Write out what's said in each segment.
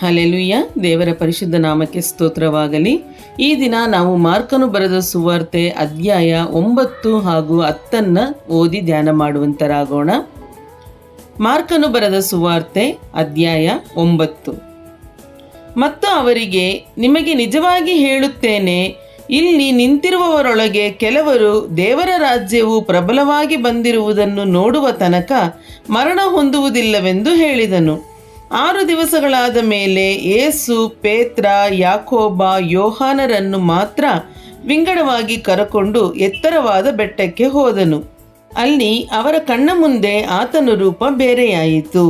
Hallelujah. ದೇವರ ಪರಿಶುದ್ಧ ನಾಮಕ್ಕೆ ಸ್ತೋತ್ರವಾಗಲಿ. ಈ ದಿನ ನಾವು ಮಾರ್ಕನು ಬರೆದ ಸುವಾರ್ತೆ ಅಧ್ಯಾಯ 9 ಹಾಗೂ 10 ಓದಿ ಧ್ಯಾನ ಮಾಡುವಂತರಾಗೋಣ. ಮಾರ್ಕನು ಬರೆದ ಸುವಾರ್ತೆ ಅಧ್ಯಾಯ 9. ಮತ್ತು ಅವರಿಗೆ, ನಿಮಗೆ ನಿಜವಾಗಿ ಹೇಳುತ್ತೇನೆ, ಇಲ್ಲಿ ನಿಂತಿರುವವರೊಳಗೆ ಕೆಲವರು ದೇವರ ರಾಜ್ಯವು ಪ್ರಬಲವಾಗಿ ಬಂದಿರುವುದನ್ನು ನೋಡುವ ತನಕ ಮರಣ ಹೊಂದುವುದಿಲ್ಲವೆಂದು ಹೇಳಿದನು. 6 ದಿವಸಗಳಾದ ಮೇಲೆ ಯೇಸು ಪೇತ್ರ, ಯಾಕೋಬ, ಯೋಹಾನರನ್ನು ಮಾತ್ರ ವಿಂಗಡವಾಗಿ ಕರಕೊಂಡು ಎತ್ತರವಾದ ಬೆಟ್ಟಕ್ಕೆ ಹೋದನು. ಅಲ್ಲಿ ಅವರ ಕಣ್ಣ ಮುಂದೆ ಆತನ ರೂಪ ಬೇರೆಯಾಯಿತು.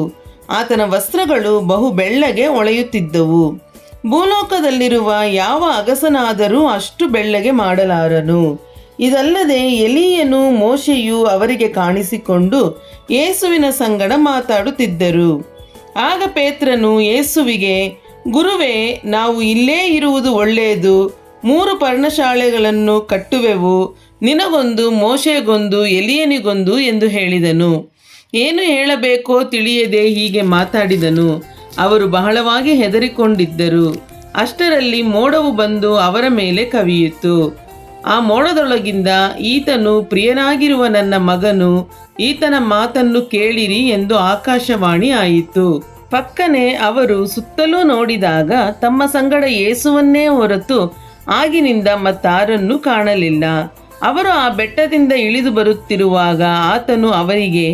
ಆತನ ವಸ್ತ್ರಗಳು ಬಹು ಬೆಳ್ಳಗೆ ಹೊಳೆಯುತ್ತಿದ್ದವು. ಭೂಲೋಕದಲ್ಲಿರುವ ಯಾವ ಅಗಸನಾದರೂ ಅಷ್ಟು ಬೆಳ್ಳಗೆ ಮಾಡಲಾರನು. ಇದಲ್ಲದೆ ಎಲೀಯನು, ಮೋಶೆಯು ಅವರಿಗೆ ಕಾಣಿಸಿಕೊಂಡು ಯೇಸುವಿನ ಸಂಗಡ ಮಾತಾಡುತ್ತಿದ್ದರು. ಆಗ ಪೇತ್ರನು ಯೇಸುವಿಗೆ, ಗುರುವೇ, ನಾವು ಇಲ್ಲೇ ಇರುವುದು ಒಳ್ಳೆಯದು. 3 ಪರ್ಣಶಾಲೆಗಳನ್ನು ಕಟ್ಟುವೆವು, ನಿನಗೊಂದು, ಮೋಶೆಗೊಂದು, ಎಲೀಯನಿಗೊಂದು ಎಂದು ಹೇಳಿದನು. ಏನು ಹೇಳಬೇಕೋ ತಿಳಿಯದೆ ಹೀಗೆ ಮಾತಾಡಿದನು. ಅವರು ಬಹಳವಾಗಿ ಹೆದರಿಕೊಂಡಿದ್ದರು. ಅಷ್ಟರಲ್ಲಿ ಮೋಡವು ಬಂದು ಅವರ ಮೇಲೆ ಕವಿಯಿತು. ಆ ಮೋಡದೊಳಗಿಂದ, ಈತನು ಪ್ರಿಯನಾಗಿರುವ ನನ್ನ ಮಗನು, ಈತನ ಮಾತನ್ನು ಕೇಳಿರಿ ಎಂದು ಆಕಾಶವಾಣಿ ಆಯಿತು. ಪಕ್ಕನೆ ಅವರು ಸುತ್ತಲೂ ನೋಡಿದಾಗ ತಮ್ಮ ಸಂಗಡ ಯೇಸುವನ್ನೇ ಹೊರತು ಆಗಿನಿಂದ ಮತ್ತಾರನ್ನೂ ಕಾಣಲಿಲ್ಲ. ಅವರು ಆ ಬೆಟ್ಟದಿಂದ ಇಳಿದು ಬರುತ್ತಿರುವಾಗ ಆತನು ಅವರಿಗೆ,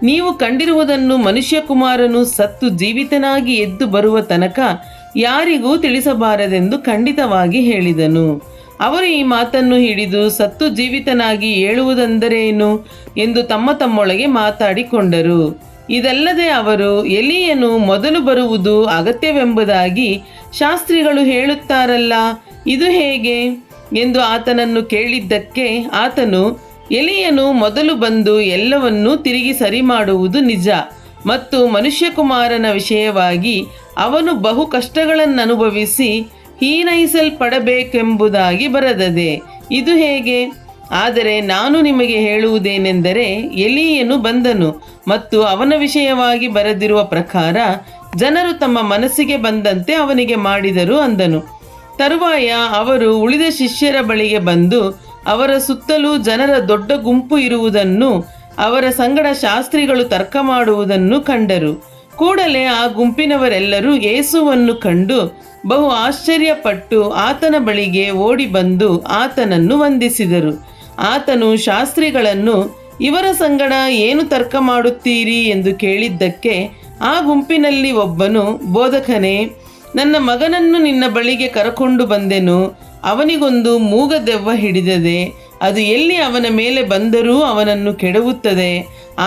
ನೀವು ಕಂಡಿರುವುದನ್ನು ಮನುಷ್ಯಕುಮಾರನು ಸತ್ತು ಜೀವಿತನಾಗಿ ಎದ್ದು ಬರುವ ತನಕ ಯಾರಿಗೂ ತಿಳಿಸಬಾರದೆಂದು ಖಂಡಿತವಾಗಿ ಹೇಳಿದನು. ಅವರು ಈ ಮಾತನ್ನು ಹಿಡಿದು, ಸತ್ತು ಜೀವಿತನಾಗಿ ಏಳುವುದೆಂದರೇನು ಎಂದು ತಮ್ಮೊಳಗೆ ಮಾತಾಡಿಕೊಂಡರು. ಇದಲ್ಲದೆ ಅವರು, ಎಲೀಯನು ಮೊದಲು ಬರುವುದು ಅಗತ್ಯವೆಂಬುದಾಗಿ ಶಾಸ್ತ್ರಿಗಳು ಹೇಳುತ್ತಾರಲ್ಲ, ಇದು ಹೇಗೆ ಎಂದು ಆತನನ್ನು ಕೇಳಿದ್ದಕ್ಕೆ ಆತನು, ಎಲೀಯನು ಮೊದಲು ಬಂದು ಎಲ್ಲವನ್ನೂ ತಿರುಗಿ ಸರಿ ಮಾಡುವುದು ನಿಜ, ಮತ್ತು ಮನುಷ್ಯಕುಮಾರನ ವಿಷಯವಾಗಿ ಅವನು ಬಹು ಕಷ್ಟಗಳನ್ನನುಭವಿಸಿ ಹೀನೈಸಲ್ಪಡಬೇಕೆಂಬುದಾಗಿ ಬರೆದದೆ, ಇದು ಹೇಗೆ? ಆದರೆ ನಾನು ನಿಮಗೆ ಹೇಳುವುದೇನೆಂದರೆ, ಎಲೀಯನು ಬಂದನು ಮತ್ತು ಅವನ ವಿಷಯವಾಗಿ ಬರೆದಿರುವ ಪ್ರಕಾರ ಜನರು ತಮ್ಮ ಮನಸ್ಸಿಗೆ ಬಂದಂತೆ ಅವನಿಗೆ ಮಾಡಿದರು ಅಂದನು. ತರುವಾಯ ಅವರು ಉಳಿದ ಶಿಷ್ಯರ ಬಳಿಗೆ ಬಂದು ಅವರ ಸುತ್ತಲೂ ಜನರ ದೊಡ್ಡ ಗುಂಪು ಇರುವುದನ್ನು, ಅವರ ಸಂಗಡ ಶಾಸ್ತ್ರಿಗಳು ತರ್ಕ ಮಾಡುವುದನ್ನು ಕಂಡರು. ಕೂಡಲೇ ಆ ಗುಂಪಿನವರೆಲ್ಲರೂ ಯೇಸುವನ್ನು ಕಂಡು ಬಹು ಆಶ್ಚರ್ಯಪಟ್ಟು ಆತನ ಬಳಿಗೆ ಓಡಿ ಬಂದು ಆತನನ್ನು ವಂದಿಸಿದರು. ಆತನು ಶಾಸ್ತ್ರಿಗಳನ್ನು, ಇವರ ಸಂಗಡ ಏನು ತರ್ಕ ಮಾಡುತ್ತೀರಿ ಎಂದು ಕೇಳಿದ್ದಕ್ಕೆ ಆ ಗುಂಪಿನಲ್ಲಿ ಒಬ್ಬನು, ಬೋಧಕನೇ, ನನ್ನ ಮಗನನ್ನು ನಿನ್ನ ಬಳಿಗೆ ಕರಕೊಂಡು ಬಂದೆನು. ಅವನಿಗೊಂದು ಮೂಗ ದೆವ್ವ ಹಿಡಿದದೆ. ಅದು ಎಲ್ಲಿ ಅವನ ಮೇಲೆ ಬಂದರೂ ಅವನನ್ನು ಕೆಡವುತ್ತದೆ.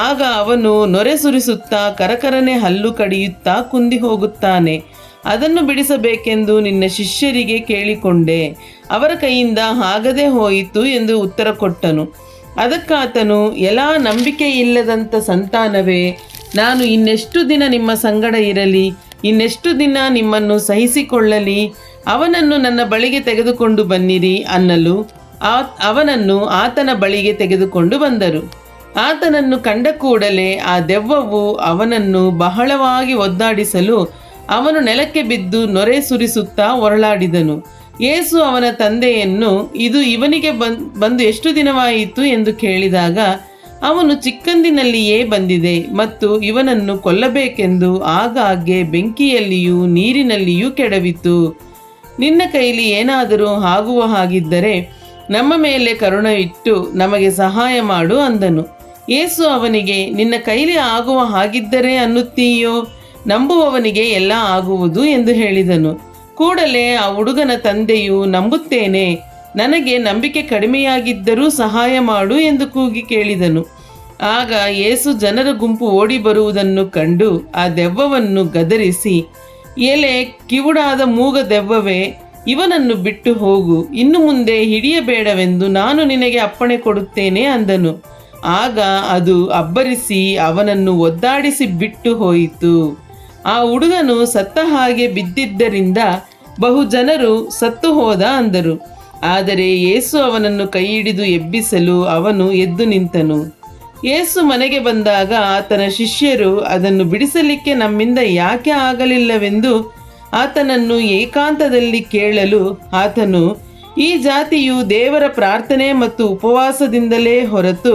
ಆಗ ಅವನು ನೊರೆ ಸುರಿಸುತ್ತಾ ಕರಕರನೆ ಹಲ್ಲು ಕಡಿಯುತ್ತಾ ಕುಂದಿ ಹೋಗುತ್ತಾನೆ. ಅದನ್ನು ಬಿಡಿಸಬೇಕೆಂದು ನಿನ್ನ ಶಿಷ್ಯರಿಗೆ ಕೇಳಿಕೊಂಡೆ, ಅವರ ಕೈಯಿಂದ ಆಗದೆ ಹೋಯಿತು ಎಂದು ಉತ್ತರ ಕೊಟ್ಟನು. ಅದಕ್ಕಾತನು, ಎಲ್ಲಾ ನಂಬಿಕೆಯಿಲ್ಲದಂಥ ಸಂತಾನವೇ, ನಾನು ಇನ್ನೆಷ್ಟು ದಿನ ನಿಮ್ಮ ಸಂಗಡ ಇರಲಿ, ಇನ್ನೆಷ್ಟು ದಿನ ನಿಮ್ಮನ್ನು ಸಹಿಸಿಕೊಳ್ಳಲಿ? ಅವನನ್ನು ನನ್ನ ಬಳಿಗೆ ತೆಗೆದುಕೊಂಡು ಬನ್ನಿರಿ ಅನ್ನಲು ಅವನನ್ನು ಆತನ ಬಳಿಗೆ ತೆಗೆದುಕೊಂಡು ಬಂದರು. ಆತನನ್ನು ಕಂಡ ಕೂಡಲೇ ಆ ದೆವ್ವವು ಅವನನ್ನು ಬಹಳವಾಗಿ ಒದ್ದಾಡಿಸಲು ಅವನು ನೆಲಕ್ಕೆ ಬಿದ್ದು ನೊರೆ ಸುರಿಸುತ್ತಾ ಹೊರಳಾಡಿದನು. ಯೇಸು ಅವನ ತಂದೆಯನ್ನು, ಇದು ಇವನಿಗೆ ಬಂದು ಎಷ್ಟು ದಿನವಾಯಿತು ಎಂದು ಕೇಳಿದಾಗ ಅವನು, ಚಿಕ್ಕಂದಿನಲ್ಲಿಯೇ ಬಂದಿದೆ ಮತ್ತು ಇವನನ್ನು ಕೊಲ್ಲಬೇಕೆಂದು ಆಗಾಗ್ಗೆ ಬೆಂಕಿಯಲ್ಲಿಯೂ ನೀರಿನಲ್ಲಿಯೂ ಕೆಡವಿತು. ನಿನ್ನ ಕೈಲಿ ಏನಾದರೂ ಆಗುವ ಹಾಗಿದ್ದರೆ ನಮ್ಮ ಮೇಲೆ ಕರುಣೆ ಇಟ್ಟು ನಮಗೆ ಸಹಾಯ ಮಾಡು ಅಂದನು. ಯೇಸು ಅವನಿಗೆ, ನಿನ್ನ ಕೈಲಿ ಆಗುವ ಹಾಗಿದ್ದರೆ ಅನ್ನುತ್ತೀಯೋ? ನಂಬುವವನಿಗೆ ಎಲ್ಲ ಆಗುವುದು ಎಂದು ಹೇಳಿದನು. ಕೂಡಲೇ ಆ ಹುಡುಗನ ತಂದೆಯು, ನಂಬುತ್ತೇನೆ, ನನಗೆ ನಂಬಿಕೆ ಕಡಿಮೆಯಾಗಿದ್ದರೂ ಸಹಾಯ ಮಾಡು ಎಂದು ಕೂಗಿ ಕೇಳಿದನು. ಆಗ ಯೇಸು ಜನರ ಗುಂಪು ಓಡಿ ಬರುವುದನ್ನು ಕಂಡು ಆ ದೆವ್ವವನ್ನು ಗದರಿಸಿ, ಎಲೆ ಕಿವುಡಾದ ಮೂಗ ದೆವ್ವವೇ, ಇವನನ್ನು ಬಿಟ್ಟು ಹೋಗು, ಇನ್ನು ಮುಂದೆ ಹಿಡಿಯಬೇಡವೆಂದು ನಾನು ನಿನಗೆ ಅಪ್ಪಣೆ ಕೊಡುತ್ತೇನೆ ಅಂದನು. ಆಗ ಅದು ಅಬ್ಬರಿಸಿ ಅವನನ್ನು ಒದ್ದಾಡಿಸಿ ಬಿಟ್ಟು ಹೋಯಿತು. ಆ ಹುಡುಗನು ಸತ್ತ ಹಾಗೆ ಬಿದ್ದಿದ್ದರಿಂದ ಬಹು ಜನರು ಸತ್ತು ಹೋದ ಅಂದರು. ಆದರೆ ಯೇಸು ಅವನನ್ನು ಕೈಹಿಡಿದು ಎಬ್ಬಿಸಲು ಅವನು ಎದ್ದು ನಿಂತನು. ಯೇಸು ಮನೆಗೆ ಬಂದಾಗ ಆತನ ಶಿಷ್ಯರು ಅದನ್ನು ಬಿಡಿಸಲಿಕ್ಕೆ ನಮ್ಮಿಂದ ಯಾಕೆ ಆಗಲಿಲ್ಲವೆಂದು ಆತನನ್ನು ಏಕಾಂತದಲ್ಲಿ ಕೇಳಲು ಆತನು, ಈ ಜಾತಿಯು ದೇವರ ಪ್ರಾರ್ಥನೆ ಮತ್ತು ಉಪವಾಸದಿಂದಲೇ ಹೊರತು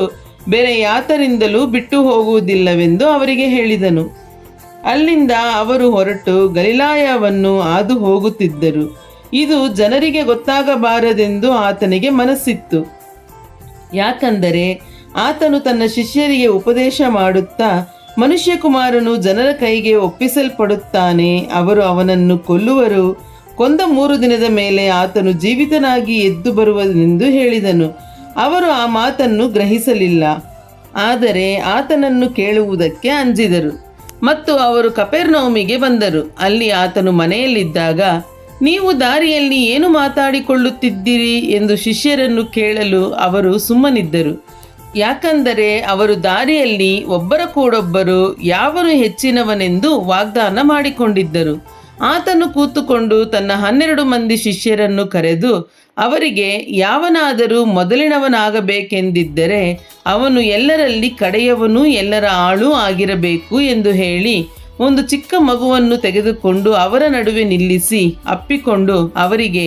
ಬೇರೆ ಯಾತರಿಂದಲೂ ಬಿಟ್ಟು ಹೋಗುವುದಿಲ್ಲವೆಂದು ಅವರಿಗೆ ಹೇಳಿದನು. ಅಲ್ಲಿಂದ ಅವರು ಹೊರಟು ಗಲಿಲಾಯವನ್ನು ಹಾದು ಹೋಗುತ್ತಿದ್ದರು. ಇದು ಜನರಿಗೆ ಗೊತ್ತಾಗಬಾರದೆಂದು ಆತನಿಗೆ ಮನಸ್ಸಿತ್ತು. ಯಾಕಂದರೆ ಆತನು ತನ್ನ ಶಿಷ್ಯರಿಗೆ ಉಪದೇಶ ಮಾಡುತ್ತಾ, ಮನುಷ್ಯಕುಮಾರನು ಜನರ ಕೈಗೆ ಒಪ್ಪಿಸಲ್ಪಡುತ್ತಾನೆ, ಅವರು ಅವನನ್ನು ಕೊಲ್ಲುವರು, ಕೊಂದ 3 ದಿನದ ಮೇಲೆ ಆತನು ಜೀವಿತನಾಗಿ ಎದ್ದು ಬರುವನೆಂದು ಹೇಳಿದನು. ಅವರು ಆ ಮಾತನ್ನು ಗ್ರಹಿಸಲಿಲ್ಲ, ಆದರೆ ಆತನನ್ನು ಕೇಳುವುದಕ್ಕೆ ಅಂಜಿದರು. ಮತ್ತು ಅವರು ಕಪೆರ್ನೌಮಿಗೆ ಬಂದರು. ಅಲ್ಲಿ ಆತನು ಮನೆಯಲ್ಲಿದ್ದಾಗ, ನೀವು ದಾರಿಯಲ್ಲಿ ಏನು ಮಾತಾಡಿಕೊಳ್ಳುತ್ತಿದ್ದೀರಿ ಎಂದು ಶಿಷ್ಯರನ್ನು ಕೇಳಲು ಅವರು ಸುಮ್ಮನಿದ್ದರು. ಯಾಕಂದರೆ ಅವರು ದಾರಿಯಲ್ಲಿ ಒಬ್ಬರ ಕೂಡೊಬ್ಬರು ಯಾವನು ಹೆಚ್ಚಿನವನೆಂದು ವಾಗ್ದಾನ ಮಾಡಿಕೊಂಡಿದ್ದರು. ಆತನು ಕೂತುಕೊಂಡು ತನ್ನ 12 ಮಂದಿ ಶಿಷ್ಯರನ್ನು ಕರೆದು ಅವರಿಗೆ, ಯಾವನಾದರೂ ಮೊದಲಿನವನಾಗಬೇಕೆಂದಿದ್ದರೆ ಅವನು ಎಲ್ಲರಲ್ಲಿ ಕಡೆಯವನೂ ಎಲ್ಲರ ಆಳೂ ಆಗಿರಬೇಕು ಎಂದು ಹೇಳಿ, ಒಂದು ಚಿಕ್ಕ ಮಗುವನ್ನು ತೆಗೆದುಕೊಂಡು ಅವರ ನಡುವೆ ನಿಲ್ಲಿಸಿ ಅಪ್ಪಿಕೊಂಡು ಅವರಿಗೆ,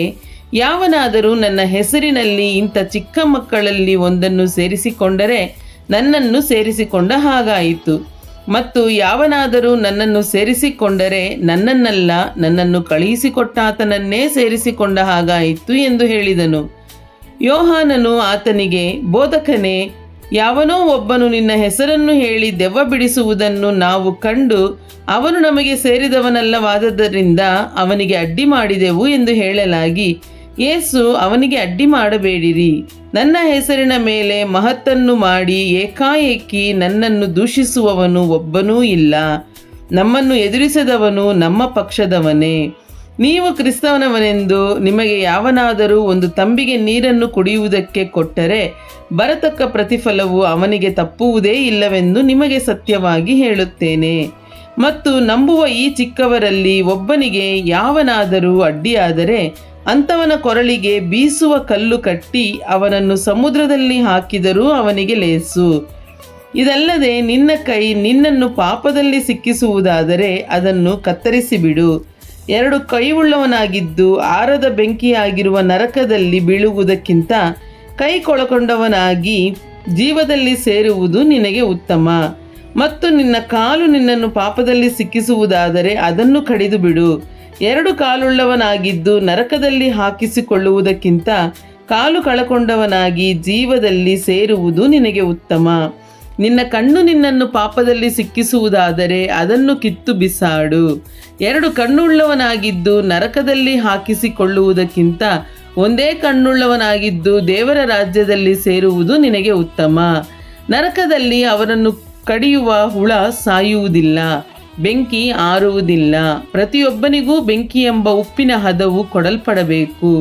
ಯಾವನಾದರೂ ನನ್ನ ಹೆಸರಿನಲ್ಲಿ ಇಂಥ ಚಿಕ್ಕ ಮಕ್ಕಳಲ್ಲಿ ಒಂದನ್ನು ಸೇರಿಸಿಕೊಂಡರೆ ನನ್ನನ್ನು ಸೇರಿಸಿಕೊಂಡ ಹಾಗಾಯಿತು. ಮತ್ತು ಯಾವನಾದರೂ ನನ್ನನ್ನು ಸೇರಿಸಿಕೊಂಡರೆ ನನ್ನನ್ನಲ್ಲ, ನನ್ನನ್ನು ಕಳುಹಿಸಿಕೊಟ್ಟಾತನನ್ನೇ ಸೇರಿಸಿಕೊಂಡ ಹಾಗಾಯಿತು ಎಂದು ಹೇಳಿದನು. ಯೋಹಾನನು ಆತನಿಗೆ, ಬೋಧಕನೇ, ಯಾವನೋ ಒಬ್ಬನು ನಿನ್ನ ಹೆಸರನ್ನು ಹೇಳಿ ದೆವ್ವ ಬಿಡಿಸುವುದನ್ನು ನಾವು ಕಂಡು ಅವನು ನಮಗೆ ಸೇರಿದವನಲ್ಲವಾದ್ದರಿಂದ ಅವನಿಗೆ ಅಡ್ಡಿ ಮಾಡಿದೆವು ಎಂದು ಹೇಳಲಾಗಿ, ಯೇಸು ಅವನಿಗೆ, ಅಡ್ಡಿ ಮಾಡಬೇಡಿರಿ, ನನ್ನ ಹೆಸರಿನ ಮೇಲೆ ಮಹತ್ತನ್ನು ಮಾಡಿ ಏಕಾಏಕಿ ನನ್ನನ್ನು ದೂಷಿಸುವವನು ಒಬ್ಬನೂ ಇಲ್ಲ. ನಮ್ಮನ್ನು ಎದುರಿಸದವನು ನಮ್ಮ ಪಕ್ಷದವನೇ. ನೀವು ಕ್ರಿಸ್ತವನವನೆಂದು ನಿಮಗೆ ಯಾವನಾದರೂ ಒಂದು ತಂಬಿಗೆ ನೀರನ್ನು ಕುಡಿಯುವುದಕ್ಕೆ ಕೊಟ್ಟರೆ ಬರತಕ್ಕ ಪ್ರತಿಫಲವು ಅವನಿಗೆ ತಪ್ಪುವುದೇ ಇಲ್ಲವೆಂದು ನಿಮಗೆ ಸತ್ಯವಾಗಿ ಹೇಳುತ್ತೇನೆ. ಮತ್ತು ನಂಬುವ ಈ ಚಿಕ್ಕವರಲ್ಲಿ ಒಬ್ಬನಿಗೆ ಯಾವನಾದರೂ ಅಡ್ಡಿಯಾದರೆ ಅಂಥವನ ಕೊರಳಿಗೆ ಬೀಸುವ ಕಲ್ಲು ಕಟ್ಟಿ ಅವನನ್ನು ಸಮುದ್ರದಲ್ಲಿ ಹಾಕಿದರೂ ಅವನಿಗೆ ಲೇಸು. ಇದಲ್ಲದೆ ನಿನ್ನ ಕೈ ನಿನ್ನನ್ನು ಪಾಪದಲ್ಲಿ ಸಿಕ್ಕಿಸುವುದಾದರೆ ಅದನ್ನು ಕತ್ತರಿಸಿಬಿಡು. 2 ಕೈಯುಳ್ಳವನಾಗಿದ್ದು ಆರದ ಬೆಂಕಿಯಾಗಿರುವ ನರಕದಲ್ಲಿ ಬೀಳುವುದಕ್ಕಿಂತ ಕೈ ಕೊಳಕೊಂಡವನಾಗಿ ಜೀವದಲ್ಲಿ ಸೇರುವುದು ನಿನಗೆ ಉತ್ತಮ. ಮತ್ತು ನಿನ್ನ ಕಾಲು ನಿನ್ನನ್ನು ಪಾಪದಲ್ಲಿ ಸಿಕ್ಕಿಸುವುದಾದರೆ ಅದನ್ನು ಕಡಿದು ಬಿಡು. 2 ಕಾಲುಳ್ಳವನಾಗಿದ್ದು ನರಕದಲ್ಲಿ ಹಾಕಿಸಿಕೊಳ್ಳುವುದಕ್ಕಿಂತ ಕಾಲು ಕಳಕೊಂಡವನಾಗಿ ಜೀವದಲ್ಲಿ ಸೇರುವುದು ನಿನಗೆ ಉತ್ತಮ. ನಿನ್ನ ಕಣ್ಣು ನಿನ್ನನ್ನು ಪಾಪದಲ್ಲಿ ಸಿಕ್ಕಿಸುವುದಾದರೆ ಅದನ್ನು ಕಿತ್ತು ಬಿಸಾಡು. 2 ಕಣ್ಣುಳ್ಳವನಾಗಿದ್ದು ನರಕದಲ್ಲಿ ಹಾಕಿಸಿಕೊಳ್ಳುವುದಕ್ಕಿಂತ ಒಂದೇ ಕಣ್ಣುಳ್ಳವನಾಗಿದ್ದು ದೇವರ ರಾಜ್ಯದಲ್ಲಿ ಸೇರುವುದು ನಿನಗೆ ಉತ್ತಮ. ನರಕದಲ್ಲಿ ಅವರನ್ನು ಕಡಿಯುವ ಹುಳ ಸಾಯುವುದಿಲ್ಲ, ಬೆಂಕಿ ಆರುವುದಿಲ್ಲ. ಪ್ರತಿಯೊಬ್ಬನಿಗೂ ಬೆಂಕಿ ಎಂಬ ಉಪ್ಪಿನ ಹದವು ಕೊಡಲ್ಪಡಬೇಕು.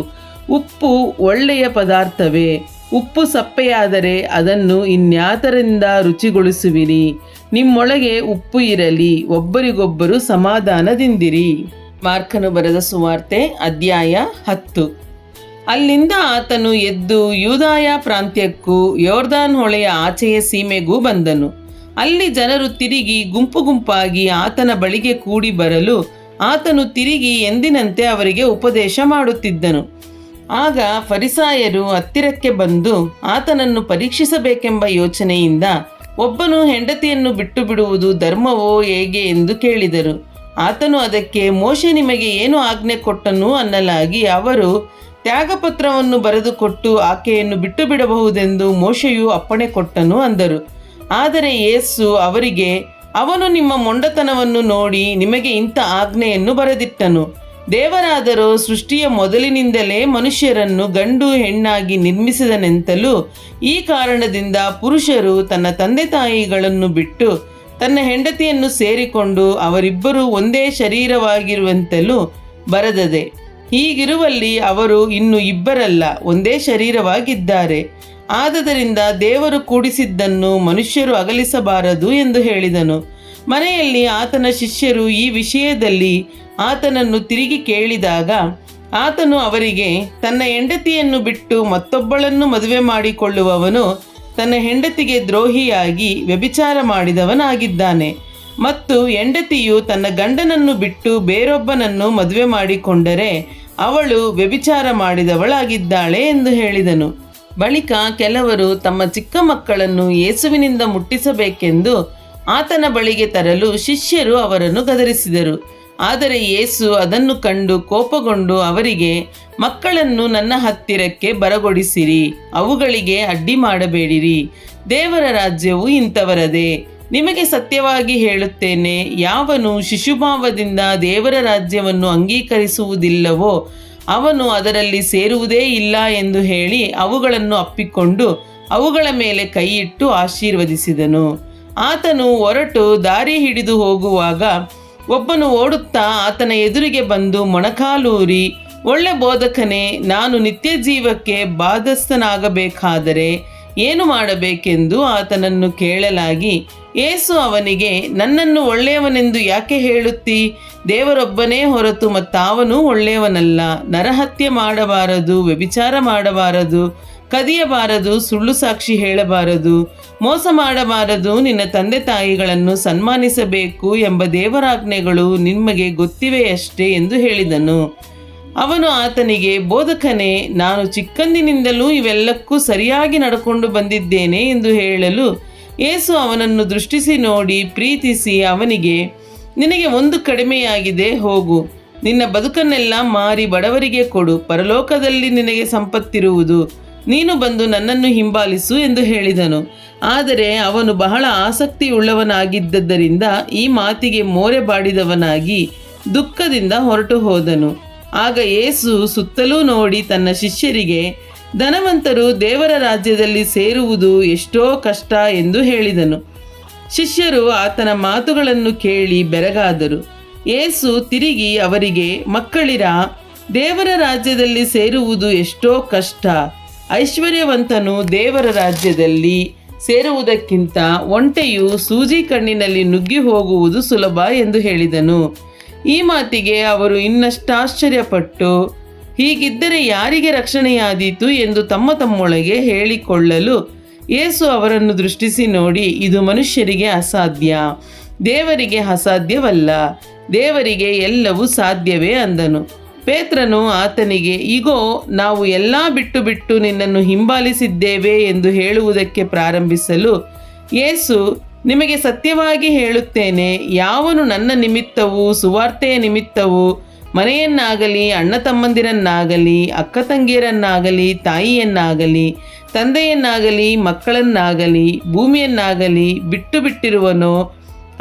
ಉಪ್ಪು ಒಳ್ಳೆಯ ಪದಾರ್ಥವೇ. ಉಪ್ಪು ಸಪ್ಪೆಯಾದರೆ ಅದನ್ನು ಇನ್ಯಾತರಿಂದ ರುಚಿಗೊಳಿಸುವಿರಿ. ನಿಮ್ಮೊಳಗೆ ಉಪ್ಪು ಇರಲಿ, ಒಬ್ಬರಿಗೊಬ್ಬರು ಸಮಾಧಾನದಿಂದಿರಿ. ಮಾರ್ಕನು ಬರೆದ ಸುವಾರ್ತೆ ಅಧ್ಯಾಯ 10. ಅಲ್ಲಿಂದ ಆತನು ಎದ್ದು ಯೂದಾಯ ಪ್ರಾಂತ್ಯಕ್ಕೂ ಯೋರ್ದಾನ್ ಹೊಳೆಯ ಆಚೆಯ ಸೀಮೆಗೂ ಬಂದನು. ಅಲ್ಲಿ ಜನರು ತಿರುಗಿ ಗುಂಪು ಗುಂಪಾಗಿ ಆತನ ಬಳಿಗೆ ಕೂಡಿ ಬರಲು ಆತನು ತಿರುಗಿ ಎಂದಿನಂತೆ ಅವರಿಗೆ ಉಪದೇಶ ಮಾಡುತ್ತಿದ್ದನು. ಆಗ ಫರಿಸಾಯರು ಹತ್ತಿರಕ್ಕೆ ಬಂದು ಆತನನ್ನು ಪರೀಕ್ಷಿಸಬೇಕೆಂಬ ಯೋಚನೆಯಿಂದ, ಒಬ್ಬನು ಹೆಂಡತಿಯನ್ನು ಬಿಟ್ಟು ಬಿಡುವುದು ಧರ್ಮವೋ ಹೇಗೆ ಎಂದು ಕೇಳಿದರು. ಆತನು ಅದಕ್ಕೆ, ಮೋಶೆ ನಿಮಗೆ ಏನು ಆಜ್ಞೆ ಕೊಟ್ಟನು ಅನ್ನಲಾಗಿ ಅವರು, ತ್ಯಾಗಪತ್ರವನ್ನು ಬರೆದುಕೊಟ್ಟು ಆಕೆಯನ್ನು ಬಿಟ್ಟು ಬಿಡಬಹುದೆಂದು ಮೋಶೆಯು ಅಪ್ಪಣೆ ಕೊಟ್ಟನು ಅಂದರು. ಆದರೆ ಯೇಸು ಅವರಿಗೆ, ಅವನು ನಿಮ್ಮ ಮೊಂಡತನವನ್ನು ನೋಡಿ ನಿಮಗೆ ಇಂಥ ಆಜ್ಞೆಯನ್ನು ಬರೆದಿಟ್ಟನು. ದೇವರಾದರೋ ಸೃಷ್ಟಿಯ ಮೊದಲಿನಿಂದಲೇ ಮನುಷ್ಯರನ್ನು ಗಂಡು ಹೆಣ್ಣಾಗಿ ನಿರ್ಮಿಸಿದನೆಂತಲೂ, ಈ ಕಾರಣದಿಂದ ಪುರುಷರು ತನ್ನ ತಂದೆ ತಾಯಿಗಳನ್ನು ಬಿಟ್ಟು ತನ್ನ ಹೆಂಡತಿಯನ್ನು ಸೇರಿಕೊಂಡು ಅವರಿಬ್ಬರು ಒಂದೇ ಶರೀರವಾಗಿರುವಂತೆಲೂ ಬರೆದದೆ. ಹೀಗಿರುವಲ್ಲಿ ಅವರು ಇನ್ನು ಇಬ್ಬರಲ್ಲ, ಒಂದೇ ಶರೀರವಾಗಿದ್ದಾರೆ. ಆದದರಿಂದ ದೇವರು ಕೂಡಿಸಿದ್ದನ್ನು ಮನುಷ್ಯರು ಅಗಲಿಸಬಾರದು ಎಂದು ಹೇಳಿದನು. ಮನೆಯಲ್ಲಿ ಆತನ ಶಿಷ್ಯರು ಈ ವಿಷಯದಲ್ಲಿ ಆತನನ್ನು ತಿರುಗಿ ಕೇಳಿದಾಗ ಆತನು ಅವರಿಗೆ, ತನ್ನ ಹೆಂಡತಿಯನ್ನು ಬಿಟ್ಟು ಮತ್ತೊಬ್ಬಳನ್ನು ಮದುವೆ ಮಾಡಿಕೊಳ್ಳುವವನು ತನ್ನ ಹೆಂಡತಿಗೆ ದ್ರೋಹಿಯಾಗಿ ವ್ಯಭಿಚಾರ ಮಾಡಿದವನಾಗಿದ್ದಾನೆ. ಮತ್ತು ಹೆಂಡತಿಯು ತನ್ನ ಗಂಡನನ್ನು ಬಿಟ್ಟು ಬೇರೊಬ್ಬನನ್ನು ಮದುವೆ ಮಾಡಿಕೊಂಡರೆ ಅವಳು ವ್ಯಭಿಚಾರ ಮಾಡಿದವಳಾಗಿದ್ದಾಳೆ ಎಂದು ಹೇಳಿದನು. ಬಳಿಕ ಕೆಲವರು ತಮ್ಮ ಚಿಕ್ಕ ಮಕ್ಕಳನ್ನು ಯೇಸುವಿನಿಂದ ಮುಟ್ಟಿಸಬೇಕೆಂದು ಆತನ ಬಳಿಗೆ ತರಲು ಶಿಷ್ಯರು ಅವರನ್ನು ಗದರಿಸಿದರು. ಆದರೆ ಯೇಸು ಅದನ್ನು ಕಂಡು ಕೋಪಗೊಂಡು ಅವರಿಗೆ, ಮಕ್ಕಳನ್ನು ನನ್ನ ಹತ್ತಿರಕ್ಕೆ ಬರಗೊಡಿಸಿರಿ, ಅವುಗಳಿಗೆ ಅಡ್ಡಿ ಮಾಡಬೇಡಿರಿ. ದೇವರ ರಾಜ್ಯವು ಇಂಥವರದೇ. ನಿಮಗೆ ಸತ್ಯವಾಗಿ ಹೇಳುತ್ತೇನೆ, ಯಾವನು ಶಿಶುಭಾವದಿಂದ ದೇವರ ರಾಜ್ಯವನ್ನು ಅಂಗೀಕರಿಸುವುದಿಲ್ಲವೋ ಅವನು ಅದರಲ್ಲಿ ಸೇರುವುದೇ ಇಲ್ಲ ಎಂದು ಹೇಳಿ ಅವುಗಳನ್ನು ಅಪ್ಪಿಕೊಂಡು ಅವುಗಳ ಮೇಲೆ ಕೈಯಿಟ್ಟು ಆಶೀರ್ವದಿಸಿದನು. ಆತನು ಹೊರಟು ದಾರಿ ಹಿಡಿದು ಹೋಗುವಾಗ ಒಬ್ಬನು ಓಡುತ್ತಾ ಆತನ ಎದುರಿಗೆ ಬಂದು ಮೊಣಕಾಲೂರಿ, ಒಳ್ಳೆ ಬೋಧಕನೇ, ನಾನು ನಿತ್ಯ ಜೀವಕ್ಕೆ ಬಾಧ್ಯಸ್ಥನಾಗಬೇಕಾದರೆ ಏನು ಮಾಡಬೇಕೆಂದು ಆತನನ್ನು ಕೇಳಲಾಗಿ, ಯೇಸು ಅವನಿಗೆ, ನನ್ನನ್ನು ಒಳ್ಳೆಯವನೆಂದು ಯಾಕೆ ಹೇಳುತ್ತೀ? ದೇವರೊಬ್ಬನೇ ಹೊರತು ಮತ್ತಾವನೂ ಒಳ್ಳೆಯವನಲ್ಲ. ನರಹತ್ಯೆ ಮಾಡಬಾರದು, ವ್ಯಭಿಚಾರ ಮಾಡಬಾರದು, ಕದಿಯಬಾರದು, ಸುಳ್ಳು ಸಾಕ್ಷಿ ಹೇಳಬಾರದು, ಮೋಸ ಮಾಡಬಾರದು, ನಿನ್ನ ತಂದೆ ತಾಯಿಗಳನ್ನು ಸನ್ಮಾನಿಸಬೇಕು ಎಂಬ ದೇವರಾಜ್ಞೆಗಳು ನಿಮಗೆ ಗೊತ್ತಿವೆಯಷ್ಟೇ ಎಂದು ಹೇಳಿದನು. ಅವನು ಆತನಿಗೆ, ಬೋಧಕನೇ, ನಾನು ಚಿಕ್ಕಂದಿನಿಂದಲೂ ಇವೆಲ್ಲಕ್ಕೂ ಸರಿಯಾಗಿ ನಡ್ಕೊಂಡು ಬಂದಿದ್ದೇನೆ ಎಂದು ಹೇಳಲು, ಯೇಸು ಅವನನ್ನು ದೃಷ್ಟಿಸಿ ನೋಡಿ ಪ್ರೀತಿಸಿ ಅವನಿಗೆ, ನಿನಗೆ ಒಂದು ಕಡಿಮೆಯಾಗಿದೆ, ಹೋಗು, ನಿನ್ನ ಬದುಕನ್ನೆಲ್ಲ ಮಾರಿ ಬಡವರಿಗೆ ಕೊಡು, ಪರಲೋಕದಲ್ಲಿ ನಿನಗೆ ಸಂಪತ್ತಿರುವುದು, ನೀನು ಬಂದು ನನ್ನನ್ನು ಹಿಂಬಾಲಿಸು ಎಂದು ಹೇಳಿದನು. ಆದರೆ ಅವನು ಬಹಳ ಆಸಕ್ತಿಯುಳ್ಳವನಾಗಿದ್ದರಿಂದ ಈ ಮಾತಿಗೆ ಮೋರೆ ಬಾಡಿದವನಾಗಿ ದುಃಖದಿಂದ ಹೊರಟು ಹೋದನು. ಆಗ ಯೇಸು ಸುತ್ತಲೂ ನೋಡಿ ತನ್ನ ಶಿಷ್ಯರಿಗೆ, ಧನವಂತರು ದೇವರ ರಾಜ್ಯದಲ್ಲಿ ಸೇರುವುದು ಎಷ್ಟೋ ಕಷ್ಟ ಎಂದು ಹೇಳಿದನು. ಶಿಷ್ಯರು ಆತನ ಮಾತುಗಳನ್ನು ಕೇಳಿ ಬೆರಗಾದರು. ಯೇಸು ತಿರುಗಿ ಅವರಿಗೆ, ಮಕ್ಕಳಿರ, ದೇವರ ರಾಜ್ಯದಲ್ಲಿ ಸೇರುವುದು ಎಷ್ಟೋ ಕಷ್ಟ. ಐಶ್ವರ್ಯವಂತನು ದೇವರ ರಾಜ್ಯದಲ್ಲಿ ಸೇರುವುದಕ್ಕಿಂತ ಒಂಟೆಯು ಸೂಜಿ ಕಣ್ಣಿನಲ್ಲಿ ನುಗ್ಗಿ ಹೋಗುವುದು ಸುಲಭ ಎಂದು ಹೇಳಿದನು. ಈ ಮಾತಿಗೆ ಅವರು ಇನ್ನಷ್ಟು ಆಶ್ಚರ್ಯಪಟ್ಟು, ಹೀಗಿದ್ದರೆ ಯಾರಿಗೆ ರಕ್ಷಣೆಯಾದೀತು ಎಂದು ತಮ್ಮೊಳಗೆ ಹೇಳಿಕೊಳ್ಳಲು, ಯೇಸು ಅವರನ್ನು ದೃಷ್ಟಿಸಿ ನೋಡಿ, ಇದು ಮನುಷ್ಯರಿಗೆ ಅಸಾಧ್ಯ, ದೇವರಿಗೆ ಅಸಾಧ್ಯವಲ್ಲ, ದೇವರಿಗೆ ಎಲ್ಲವೂ ಸಾಧ್ಯವೇ ಅಂದನು. ಪೇತ್ರನು ಆತನಿಗೆ, ಇಗೋ, ನಾವು ಎಲ್ಲ ಬಿಟ್ಟು ನಿನ್ನನ್ನು ಹಿಂಬಾಲಿಸಿದ್ದೇವೆ ಎಂದು ಹೇಳುವುದಕ್ಕೆ ಪ್ರಾರಂಭಿಸಲು, ಯೇಸು, ನಿಮಗೆ ಸತ್ಯವಾಗಿ ಹೇಳುತ್ತೇನೆ, ಯಾವನು ನನ್ನ ನಿಮಿತ್ತವೂ ಸುವಾರ್ತೆಯ ನಿಮಿತ್ತವೂ ಮನೆಯನ್ನಾಗಲಿ, ಅಣ್ಣ ತಮ್ಮಂದಿರನ್ನಾಗಲಿ, ಅಕ್ಕ ತಂಗಿಯರನ್ನಾಗಲಿ, ತಾಯಿಯನ್ನಾಗಲಿ, ತಂದೆಯನ್ನಾಗಲಿ, ಮಕ್ಕಳನ್ನಾಗಲಿ, ಭೂಮಿಯನ್ನಾಗಲಿ ಬಿಟ್ಟಿರುವನೋ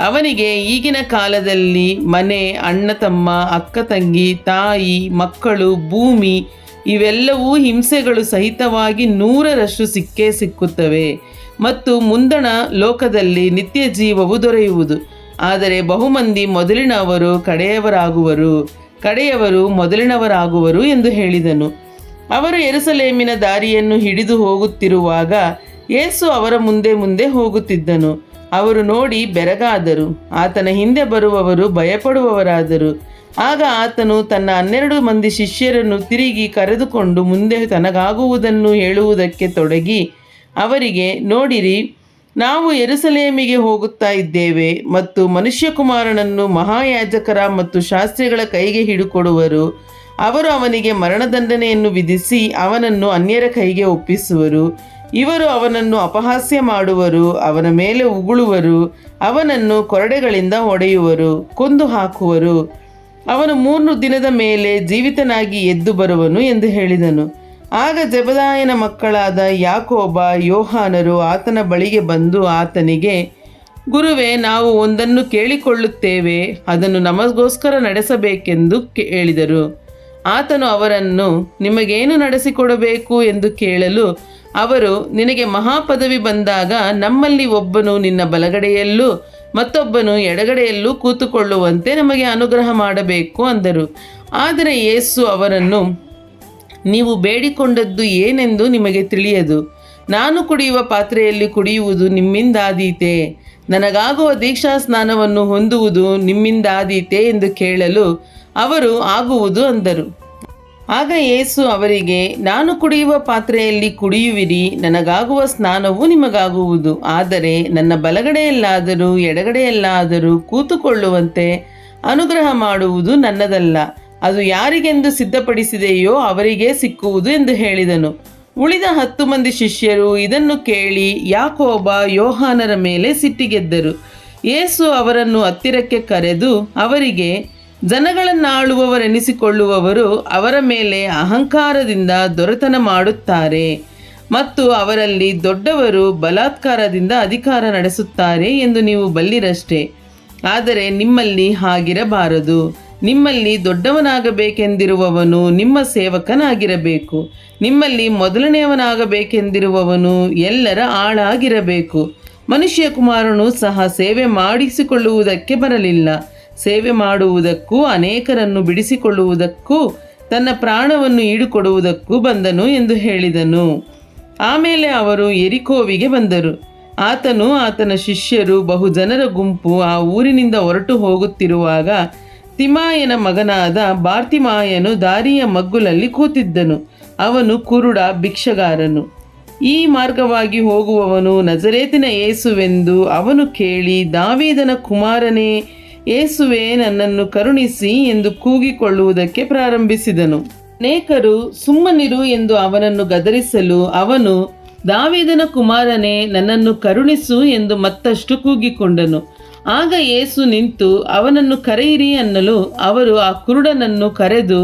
ಅವನಿಗೆ ಈಗಿನ ಕಾಲದಲ್ಲಿ ಮನೆ, ಅಣ್ಣ ತಮ್ಮ, ಅಕ್ಕ ತಂಗಿ, ತಾಯಿ, ಮಕ್ಕಳು, ಭೂಮಿ ಇವೆಲ್ಲವೂ ಹಿಂಸೆಗಳು ಸಹಿತವಾಗಿ 100ರಷ್ಟು ಸಿಕ್ಕುತ್ತವೆ ಮತ್ತು ಮುಂದಣ ಲೋಕದಲ್ಲಿ ನಿತ್ಯ ಜೀವವು ದೊರೆಯುವುದು. ಆದರೆ ಬಹುಮಂದಿ ಮೊದಲಿನವರು ಕಡೆಯವರಾಗುವರು, ಕಡೆಯವರು ಮೊದಲಿನವರಾಗುವರು ಎಂದು ಹೇಳಿದನು. ಅವರು ಯೆರೂಸಲೇಮಿನ ದಾರಿಯನ್ನು ಹಿಡಿದು ಹೋಗುತ್ತಿರುವಾಗ ಯೇಸು ಅವರ ಮುಂದೆ ಹೋಗುತ್ತಿದ್ದನು. ಅವರು ನೋಡಿ ಬೆರಗಾದರು. ಆತನ ಹಿಂದೆ ಬರುವವರು ಭಯಪಡುವವರಾದರು. ಆಗ ಆತನು ತನ್ನ 12 ಮಂದಿ ಶಿಷ್ಯರನ್ನು ತಿರುಗಿ ಕರೆದುಕೊಂಡು ಮುಂದೆ ತನಗಾಗುವುದನ್ನು ಹೇಳುವುದಕ್ಕೆ ತೊಡಗಿ ಅವರಿಗೆ, ನೋಡಿರಿ, ನಾವು ಯೆರೂಸಲೇಮಿಗೆ ಹೋಗುತ್ತಾ ಇದ್ದೇವೆ ಮತ್ತು ಮನುಷ್ಯಕುಮಾರನನ್ನು ಮಹಾಯಾಜಕರ ಮತ್ತು ಶಾಸ್ತ್ರಿಗಳ ಕೈಗೆ ಹಿಡುಕೊಡುವರು. ಅವರು ಅವನಿಗೆ ಮರಣದಂಡನೆಯನ್ನು ವಿಧಿಸಿ ಅವನನ್ನು ಅನ್ಯರ ಕೈಗೆ ಒಪ್ಪಿಸುವರು. ಇವರು ಅವನನ್ನು ಅಪಹಾಸ್ಯ ಮಾಡುವರು, ಅವನ ಮೇಲೆ ಉಗುಳುವರು, ಅವನನ್ನು ಕೊರಡೆಗಳಿಂದ ಹೊಡೆಯುವರು, ಕೊಂದು ಹಾಕುವರು. ಅವನು 3 ದಿನದ ಮೇಲೆ ಜೀವಿತನಾಗಿ ಎದ್ದು ಬರುವನು ಎಂದು ಹೇಳಿದನು. ಆಗ ಜೆಬೆದಾಯನ ಮಕ್ಕಳಾದ ಯಾಕೋಬ, ಯೋಹಾನರು ಆತನ ಬಳಿಗೆ ಬಂದು ಆತನಿಗೆ, ಗುರುವೇ, ನಾವು ಒಂದನ್ನು ಕೇಳಿಕೊಳ್ಳುತ್ತೇವೆ, ಅದನ್ನು ನಮಗೋಸ್ಕರ ನಡೆಸಬೇಕೆಂದು ಹೇಳಿದರು. ಆತನು ಅವರನ್ನು, ನಿಮಗೇನು ನಡೆಸಿಕೊಡಬೇಕು ಎಂದು ಕೇಳಲು ಅವರು, ನಿನಗೆ ಮಹಾಪದವಿ ಬಂದಾಗ ನಮ್ಮಲ್ಲಿ ಒಬ್ಬನು ನಿನ್ನ ಬಲಗಡೆಯಲ್ಲೂ ಮತ್ತೊಬ್ಬನು ಎಡಗಡೆಯಲ್ಲೂ ಕೂತುಕೊಳ್ಳುವಂತೆ ನಮಗೆ ಅನುಗ್ರಹ ಮಾಡಬೇಕು ಅಂದರು. ಆದರೆ ಯೇಸು ಅವರನ್ನು, ನೀವು ಬೇಡಿಕೊಂಡದ್ದು ಏನೆಂದು ನಿಮಗೆ ತಿಳಿಯದು. ನಾನು ಕುಡಿಯುವ ಪಾತ್ರೆಯಲ್ಲಿ ಕುಡಿಯುವುದು ನಿಮ್ಮಿಂದಾದೀತೆ, ನನಗಾಗುವ ದೀಕ್ಷಾ ಸ್ನಾನವನ್ನು ಹೊಂದುವುದು ನಿಮ್ಮಿಂದಾದೀತೆ ಎಂದು ಕೇಳಲು ಅವರು, ಆಗುವುದು ಅಂದರು. ಆಗ ಯೇಸು ಅವರಿಗೆ, ನಾನು ಕುಡಿಯುವ ಪಾತ್ರೆಯಲ್ಲಿ ಕುಡಿಯುವಿರಿ, ನನಗಾಗುವ ಸ್ನಾನವು ನಿಮಗಾಗುವುದು. ಆದರೆ ನನ್ನ ಬಲಗಡೆಯಲ್ಲಾದರೂ ಎಡಗಡೆಯಲ್ಲಾದರೂ ಕೂತುಕೊಳ್ಳುವಂತೆ ಅನುಗ್ರಹ ಮಾಡುವುದು ನನ್ನದಲ್ಲ, ಅದು ಯಾರಿಗೆಂದು ಸಿದ್ಧಪಡಿಸಿದೆಯೋ ಅವರಿಗೇ ಸಿಕ್ಕುವುದು ಎಂದು ಹೇಳಿದನು. ಉಳಿದ 10 ಮಂದಿ ಶಿಷ್ಯರು ಇದನ್ನು ಕೇಳಿ ಯಾಕೋಬ, ಯೋಹಾನರ ಮೇಲೆ ಸಿಟ್ಟಿಗೆದ್ದರು. ಯೇಸು ಅವರನ್ನು ಹತ್ತಿರಕ್ಕೆ ಕರೆದು ಅವರಿಗೆ, ಜನಗಳನ್ನಾಳುವವರೆನಿಸಿಕೊಳ್ಳುವವರು ಅವರ ಮೇಲೆ ಅಹಂಕಾರದಿಂದ ದೊರೆತನ ಮಾಡುತ್ತಾರೆ ಮತ್ತು ಅವರಲ್ಲಿ ದೊಡ್ಡವರು ಬಲಾತ್ಕಾರದಿಂದ ಅಧಿಕಾರ ನಡೆಸುತ್ತಾರೆ ಎಂದು ನೀವು ಬಲ್ಲಿರಷ್ಟೇ. ಆದರೆ ನಿಮ್ಮಲ್ಲಿ ಹಾಗಿರಬಾರದು. ನಿಮ್ಮಲ್ಲಿ ದೊಡ್ಡವನಾಗಬೇಕೆಂದಿರುವವನು ನಿಮ್ಮ ಸೇವಕನಾಗಿರಬೇಕು. ನಿಮ್ಮಲ್ಲಿ ಮೊದಲನೆಯವನಾಗಬೇಕೆಂದಿರುವವನು ಎಲ್ಲರ ಆಳಾಗಿರಬೇಕು. ಮನುಷ್ಯಕುಮಾರನು ಸಹ ಸೇವೆ ಮಾಡಿಸಿಕೊಳ್ಳುವುದಕ್ಕೆ ಬರಲಿಲ್ಲ, ಸೇವೆ ಮಾಡುವುದಕ್ಕೂ ಅನೇಕರನ್ನು ಬಿಡಿಸಿಕೊಳ್ಳುವುದಕ್ಕೂ ತನ್ನ ಪ್ರಾಣವನ್ನು ಈಡುಕೊಡುವುದಕ್ಕೂ ಬಂದನು ಎಂದು ಹೇಳಿದನು. ಆಮೇಲೆ ಅವರು ಯೆರಿಕೋವಿಗೆ ಬಂದರು. ಆತನು, ಆತನ ಶಿಷ್ಯರು, ಬಹುಜನರ ಗುಂಪು ಆ ಊರಿನಿಂದ ಹೊರಟು ಹೋಗುತ್ತಿರುವಾಗ ತಿಮಾಯನ ಮಗನಾದ ಬಾರ್ತಿಮಾಯನು ದಾರಿಯ ಮಗ್ಗುಲಲ್ಲಿ ಕೂತಿದ್ದನು. ಅವನು ಕುರುಡ, ಭಿಕ್ಷಗಾರನು. ಈ ಮಾರ್ಗವಾಗಿ ಹೋಗುವವನು ನಜರೇತಿನ ಯೇಸುವೆಂದು ಅವನು ಕೇಳಿ, ದಾವೀದನ ಕುಮಾರನೇ ಯೇಸುವೇ, ನನ್ನನ್ನು ಕರುಣಿಸಿ ಎಂದು ಕೂಗಿಕೊಳ್ಳುವುದಕ್ಕೆ ಪ್ರಾರಂಭಿಸಿದನು. ಅನೇಕರು ಸುಮ್ಮನಿರು ಎಂದು ಅವನನ್ನು ಗದರಿಸಲು ಅವನು, ದಾವೀದನ ಕುಮಾರನೇ, ನನ್ನನ್ನು ಕರುಣಿಸು ಎಂದು ಮತ್ತಷ್ಟು ಕೂಗಿಕೊಂಡನು. ಆಗ ಯೇಸು ನಿಂತು ಅವನನ್ನು ಕರೆಯಿರಿ ಅನ್ನಲು ಅವರು ಆ ಕುರುಡನನ್ನು ಕರೆದು,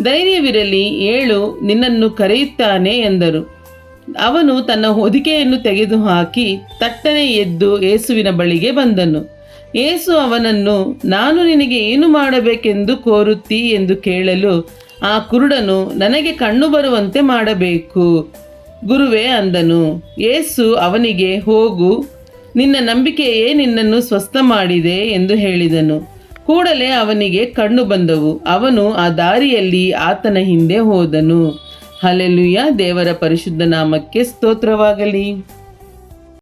ಧೈರ್ಯವಿರಲಿ, ಏಳು, ನಿನ್ನನ್ನು ಕರೆಯುತ್ತಾನೆ ಎಂದರು. ಅವನು ತನ್ನ ಹೊದಿಕೆಯನ್ನು ತೆಗೆದುಹಾಕಿ ತಟ್ಟನೆ ಎದ್ದು ಯೇಸುವಿನ ಬಳಿಗೆ ಬಂದನು. ಯೇಸು ಅವನನ್ನು, ನಾನು ನಿನಗೆ ಏನು ಮಾಡಬೇಕೆಂದು ಕೋರುತ್ತೀ ಎಂದು ಕೇಳಲು ಆ ಕುರುಡನು, ನನಗೆ ಕಣ್ಣು ಬರುವಂತೆ ಮಾಡಬೇಕು ಗುರುವೇ ಅಂದನು. ಯೇಸು ಅವನಿಗೆ, ಹೋಗು, ನಿನ್ನ ನಂಬಿಕೆಯೇ ನಿನ್ನನ್ನು ಸ್ವಸ್ಥ ಮಾಡಿದೆ ಎಂದು ಹೇಳಿದನು. ಕೂಡಲೇ ಅವನಿಗೆ ಕಣ್ಣು ಬಂದವು. ಅವನು ಆ ದಾರಿಯಲ್ಲಿ ಆತನ ಹಿಂದೆ ಹೋದನು. ಹಲ್ಲೆಲೂಯಾ. ದೇವರ ಪರಿಶುದ್ಧ ನಾಮಕ್ಕೆ ಸ್ತೋತ್ರವಾಗಲಿ.